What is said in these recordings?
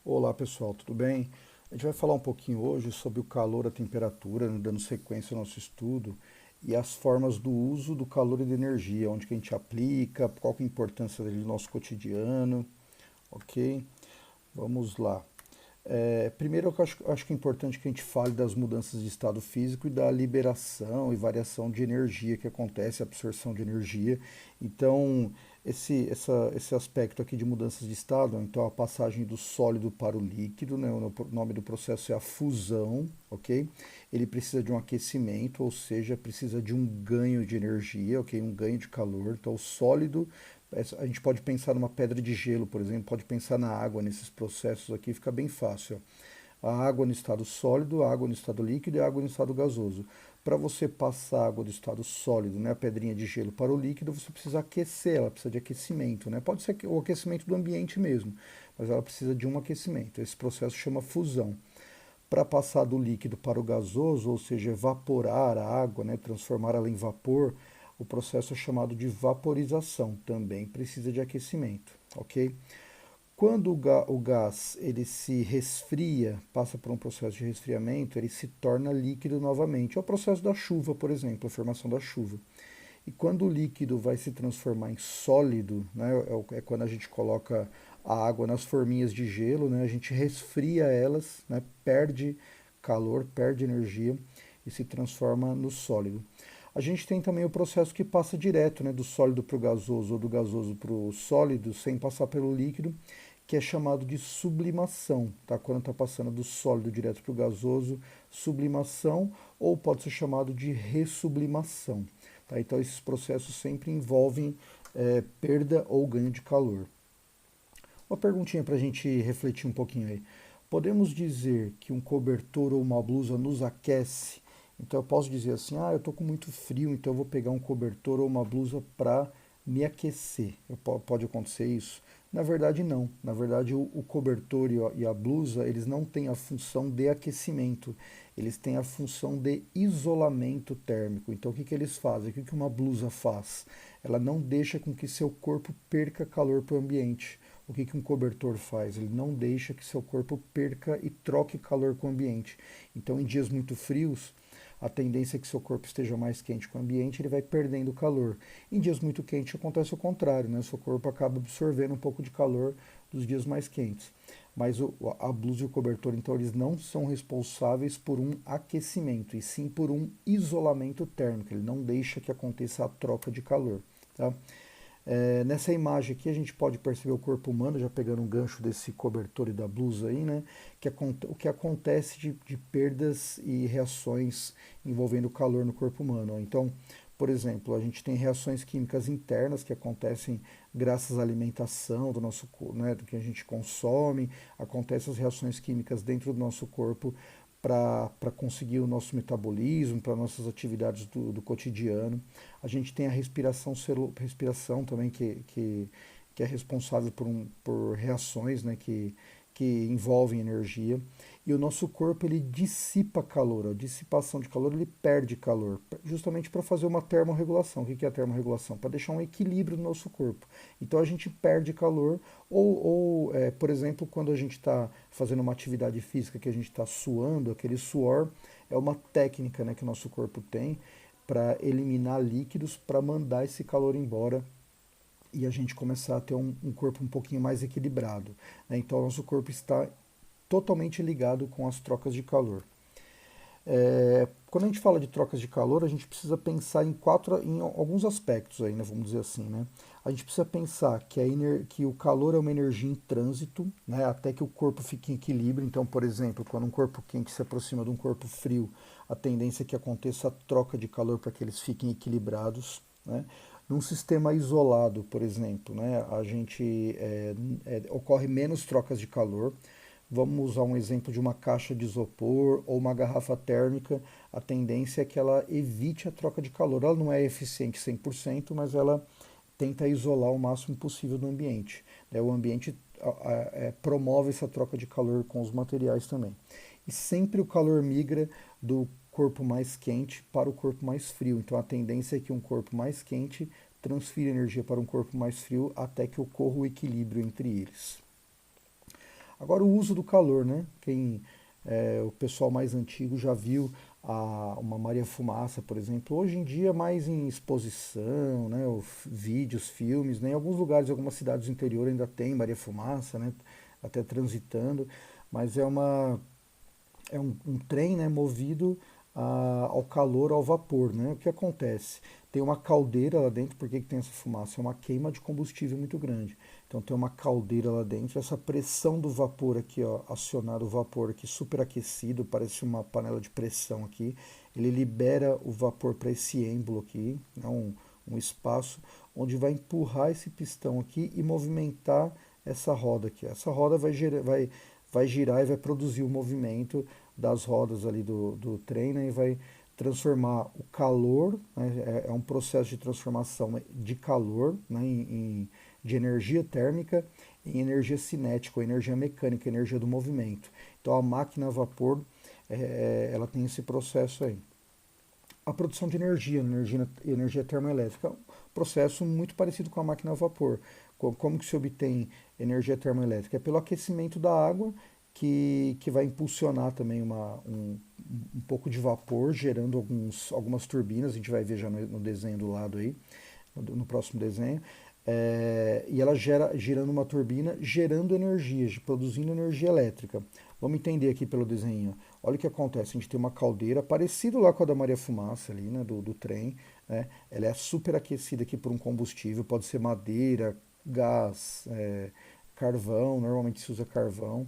Olá pessoal, tudo bem? A gente vai falar um pouquinho hoje sobre o calor, a temperatura, né, dando sequência ao nosso estudo e as formas do uso do calor e da energia, onde que a gente aplica, qual que é a importância dele no nosso cotidiano, ok? Vamos lá. Primeiro, eu acho que é importante que a gente fale das mudanças de estado físico e da liberação e variação de energia que acontece, absorção de energia. Então, esse aspecto aqui de mudanças de estado, então a passagem do sólido para o líquido, né, o nome do processo é a fusão, ok? Ele precisa de um aquecimento, ou seja, precisa de um ganho de energia, ok? Um ganho de calor. Então, o sólido a gente pode pensar numa pedra de gelo, por exemplo, pode pensar na água nesses processos aqui, fica bem fácil. Ó. A água no estado sólido, a água no estado líquido e a água no estado gasoso. Para você passar a água do estado sólido, né, a pedrinha de gelo, para o líquido, você precisa aquecer, ela precisa de aquecimento. Né? Pode ser o aquecimento do ambiente mesmo, mas ela precisa de um aquecimento. Esse processo chama fusão. Para passar do líquido para o gasoso, ou seja, evaporar a água, né, transformar ela em vapor, o processo é chamado de vaporização, também precisa de aquecimento, ok? Quando o gás ele se resfria, passa por um processo de resfriamento, ele se torna líquido novamente. É o processo da chuva, por exemplo, a formação da chuva. E quando o líquido vai se transformar em sólido, né, é quando a gente coloca a água nas forminhas de gelo, né, a gente resfria elas, né, perde calor, perde energia e se transforma no sólido. A gente tem também o processo que passa direto, né, do sólido para o gasoso ou do gasoso para o sólido, sem passar pelo líquido, que é chamado de sublimação, tá? Quando está passando do sólido direto para o gasoso, sublimação, ou pode ser chamado de ressublimação. Tá? Então, esses processos sempre envolvem perda ou ganho de calor. Uma perguntinha para a gente refletir um pouquinho aí. Podemos dizer que um cobertor ou uma blusa nos aquece? Então, eu posso dizer assim: eu estou com muito frio, então eu vou pegar um cobertor ou uma blusa para me aquecer. Pode acontecer isso? Na verdade, não. Na verdade, o cobertor e a blusa, eles não têm a função de aquecimento, eles têm a função de isolamento térmico. Então, o que que eles fazem? O que que uma blusa faz? Ela não deixa com que seu corpo perca calor para o ambiente. O que que um cobertor faz? Ele não deixa que seu corpo perca e troque calor com o ambiente. Então, em dias muito frios, a tendência é que seu corpo esteja mais quente com o ambiente, ele vai perdendo calor. Em dias muito quentes acontece o contrário, né? Seu corpo acaba absorvendo um pouco de calor dos dias mais quentes. Mas a blusa e o cobertor, então, eles não são responsáveis por um aquecimento, e sim por um isolamento térmico. Ele não deixa que aconteça a troca de calor. Tá? Nessa imagem aqui a gente pode perceber o corpo humano, já pegando um gancho desse cobertor e da blusa aí, né? O que acontece de perdas e reações envolvendo o calor no corpo humano. Então, por exemplo, a gente tem reações químicas internas que acontecem graças à alimentação do nosso corpo, né, do que a gente consome, acontecem as reações químicas dentro do nosso corpo para conseguir o nosso metabolismo, para nossas atividades do cotidiano. A gente tem a respiração também, que é responsável por reações, né, que envolvem energia. E o nosso corpo ele dissipa calor. A dissipação de calor ele perde calor, justamente para fazer uma termorregulação. O que é a termorregulação? Para deixar um equilíbrio no nosso corpo. Então a gente perde calor, por exemplo, quando a gente está fazendo uma atividade física que a gente está suando, aquele suor é uma técnica, né, que o nosso corpo tem para eliminar líquidos, para mandar esse calor embora e a gente começar a ter um corpo um pouquinho mais equilibrado. Né? Então, o nosso corpo está totalmente ligado com as trocas de calor. Quando a gente fala de trocas de calor, a gente precisa pensar em alguns aspectos aí, né, vamos dizer assim, né? A gente precisa pensar que o calor é uma energia em trânsito, né, até que o corpo fique em equilíbrio. Então, por exemplo, quando um corpo quente se aproxima de um corpo frio, a tendência é que aconteça a troca de calor para que eles fiquem equilibrados, né? Num sistema isolado, por exemplo, né, ocorre menos trocas de calor. Vamos usar um exemplo de uma caixa de isopor ou uma garrafa térmica. A tendência é que ela evite a troca de calor. Ela não é eficiente 100%, mas ela tenta isolar o máximo possível do ambiente. O ambiente promove essa troca de calor com os materiais também. E sempre o calor migra do corpo mais quente para o corpo mais frio. Então a tendência é que um corpo mais quente transfira energia para um corpo mais frio até que ocorra o equilíbrio entre eles. Agora o uso do calor, né? O pessoal mais antigo já viu uma Maria Fumaça, por exemplo. Hoje em dia mais em exposição, né? Vídeos, filmes, né? Em alguns lugares, em algumas cidades do interior ainda tem Maria Fumaça, né? Até transitando, mas é um trem, né, movido ao calor, ao vapor, né? O que acontece? Tem uma caldeira lá dentro, por que que tem essa fumaça? É uma queima de combustível muito grande. Então tem uma caldeira lá dentro, essa pressão do vapor aqui, ó, acionar o vapor aqui superaquecido, parece uma panela de pressão aqui, ele libera o vapor para esse êmbolo aqui, né, um espaço onde vai empurrar esse pistão aqui e movimentar essa roda aqui. Essa roda vai girar e vai produzir o movimento das rodas ali do trem, né, e vai transformar o calor, né, é um processo de transformação de calor, né, de energia térmica em energia cinética, ou energia mecânica, energia do movimento. Então a máquina a vapor, ela tem esse processo aí. A produção de energia termoelétrica, é um processo muito parecido com a máquina a vapor. Como que se obtém energia termoelétrica? É pelo aquecimento da água que vai impulsionar também um pouco de vapor, gerando algumas turbinas, a gente vai ver já no desenho do lado aí, no próximo desenho. E ela girando uma turbina, gerando energia, produzindo energia elétrica. Vamos entender aqui pelo desenho. Olha o que acontece, a gente tem uma caldeira parecida lá com a da Maria Fumaça ali, né, do trem. Né? Ela é superaquecida aqui por um combustível, pode ser madeira, gás, carvão, normalmente se usa carvão.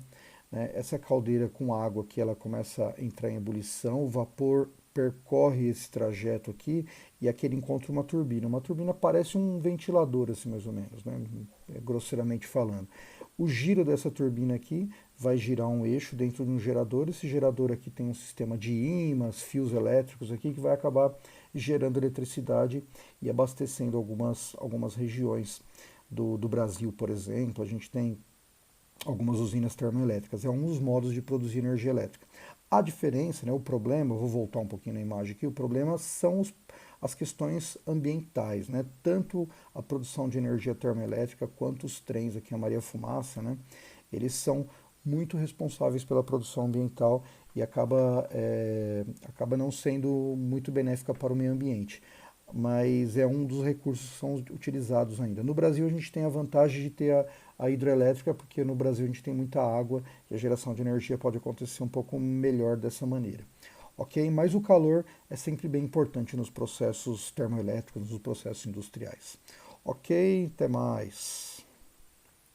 Né? Essa caldeira com água aqui, ela começa a entrar em ebulição, o vapor percorre esse trajeto aqui e aqui ele encontra uma turbina. Uma turbina parece um ventilador, assim, mais ou menos, né? Grosseiramente falando. O giro dessa turbina aqui vai girar um eixo dentro de um gerador. Esse gerador aqui tem um sistema de ímãs, fios elétricos aqui, que vai acabar gerando eletricidade e abastecendo algumas regiões do Brasil, por exemplo. A gente tem algumas usinas termoelétricas. É um dos modos de produzir energia elétrica. A diferença, né, o problema, eu vou voltar um pouquinho na imagem aqui, o problema são as questões ambientais, né? Tanto a produção de energia termoelétrica quanto os trens aqui, a Maria Fumaça, né? Eles são muito responsáveis pela produção ambiental e acaba não sendo muito benéfica para o meio ambiente. Mas é um dos recursos que são utilizados ainda. No Brasil a gente tem a vantagem de ter a hidrelétrica, porque no Brasil a gente tem muita água e a geração de energia pode acontecer um pouco melhor dessa maneira. Ok? Mas o calor é sempre bem importante nos processos termoelétricos, nos processos industriais. Ok? Até mais.